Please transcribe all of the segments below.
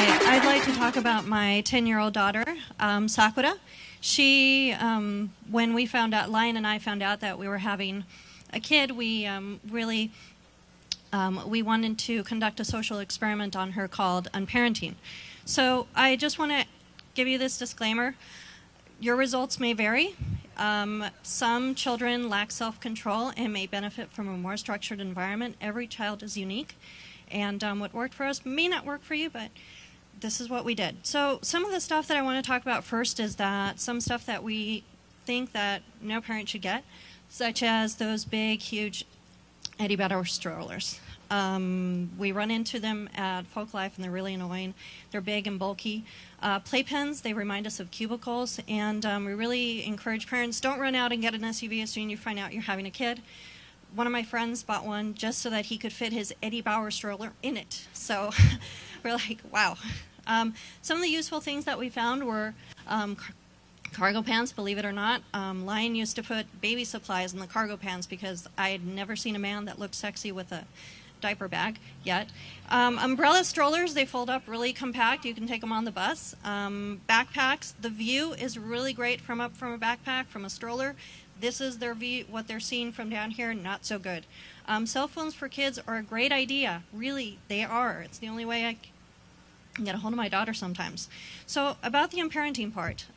I'd like to talk about my 10-year-old daughter, Sakura. She, when we found out, Lion and I found out that we were having a kid, we really we wanted to conduct a social experiment on her called Unparenting. So I just want to give you this disclaimer. Your results may vary. Some children lack self-control and may benefit from a more structured environment. Every child is unique. And what worked for us may not work for you, but this is what we did. So some of the stuff that I want to talk about first is that some stuff that we think that no parent should get, such as those big, huge Eddie Bauer strollers. We run into them at Folk Life, and they're really annoying. They're big and bulky. Playpens, they remind us of cubicles, and we really encourage parents, don't run out and get an SUV as soon as you find out you're having a kid. One of my friends bought one just so that he could fit his Eddie Bauer stroller in it. So we're like, wow. Some of the useful things that we found were cargo pants, believe it or not. Lion used to put baby supplies in the cargo pants because I had never seen a man that looked sexy with a diaper bag yet. Umbrella strollers, they fold up really compact. You can take them on the bus. Backpacks, the view is really great from a backpack, from a stroller. This is their view, what they're seeing from down here, not so good. Cell phones for kids are a great idea. Really, they are. It's the only way I can get a hold of my daughter sometimes. So about the unparenting part,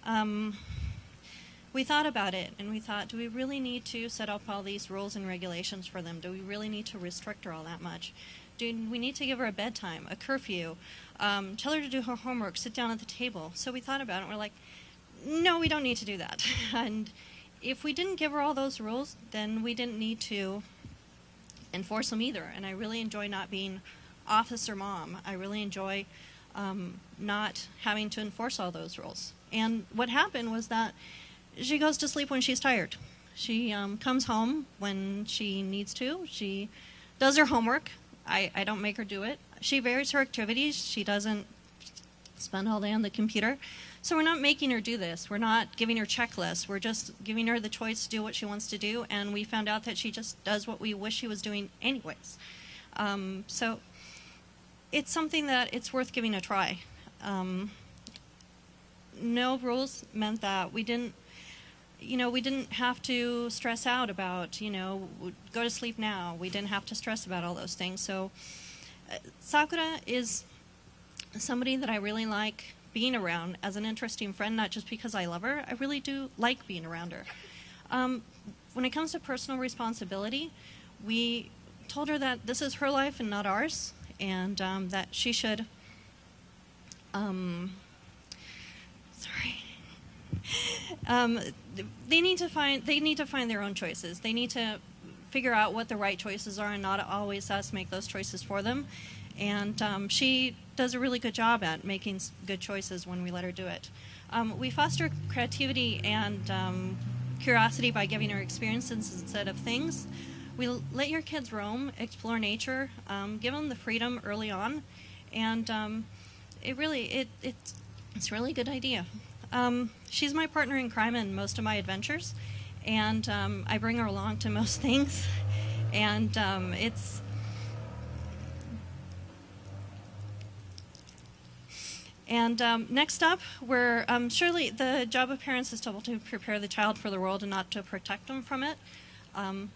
we thought about it, and we thought, do we really need to set up all these rules and regulations for them? Do we really need to restrict her all that much? Do we need to give her a bedtime, a curfew, tell her to do her homework, sit down at the table? So we thought about it, and we're like, no, we don't need to do that. And if we didn't give her all those rules, then we didn't need to enforce them either. And I really enjoy not being officer mom. I really enjoy not having to enforce all those rules. And what happened was that she goes to sleep when she's tired. She comes home when she needs to. She does her homework. I don't make her do it. She varies her activities. She doesn't spend all day on the computer. So we're not making her do this. We're not giving her checklists. We're just giving her the choice to do what she wants to do, and we found out that she just does what we wish she was doing anyways. So it's something that it's worth giving a try. No rules meant that we didn't have to stress out about, go to sleep now. We didn't have to stress about all those things. So Sakura is somebody that I really like being around as an interesting friend, not just because I love her. I really do like being around her. When it comes to personal responsibility, we told her that this is her life and not ours, and that she should they need to find their own choices. They need to figure out what the right choices are, and not always us make those choices for them. And she does a really good job at making good choices when we let her do it. We foster creativity and curiosity by giving her experiences instead of things. We let your kids roam, explore nature, give them the freedom early on, and it's a really good idea. She's my partner in crime in most of my adventures, and I bring her along to most things, and it's... And next up, surely the job of parents is to prepare the child for the world and not to protect them from it. I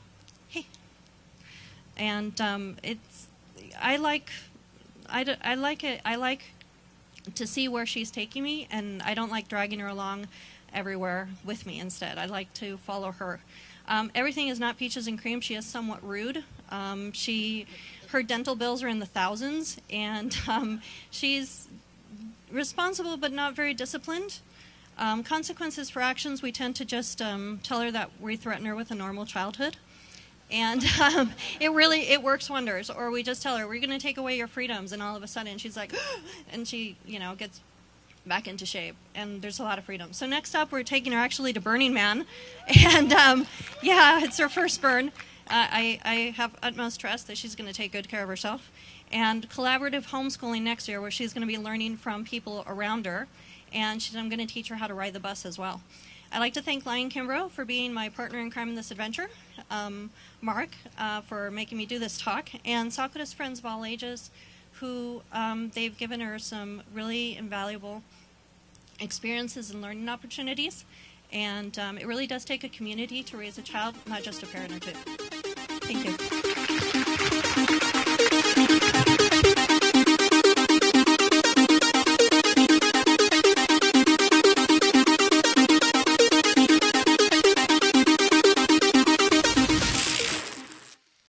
like to see where she's taking me, and I don't like dragging her along everywhere with me. Instead, I like to follow her. Everything is not peaches and cream. She is somewhat rude. Her dental bills are in the thousands, and she's responsible but not very disciplined. Consequences for actions, we tend to just tell her that we threaten her with a normal childhood. And it works wonders. Or we just tell her, we're going to take away your freedoms, and all of a sudden she's like, and she, gets back into shape. And there's a lot of freedom. So next up, we're taking her actually to Burning Man. And it's her first burn. I have utmost trust that she's going to take good care of herself. And collaborative homeschooling next year, where she's going to be learning from people around her. And I'm going to teach her how to ride the bus as well. I'd like to thank Lion Kimbrough for being my partner in crime in this adventure, Mark for making me do this talk, and Sakura's friends of all ages who they've given her some really invaluable experiences and learning opportunities. And it really does take a community to raise a child, not just a parent or two. Thank you.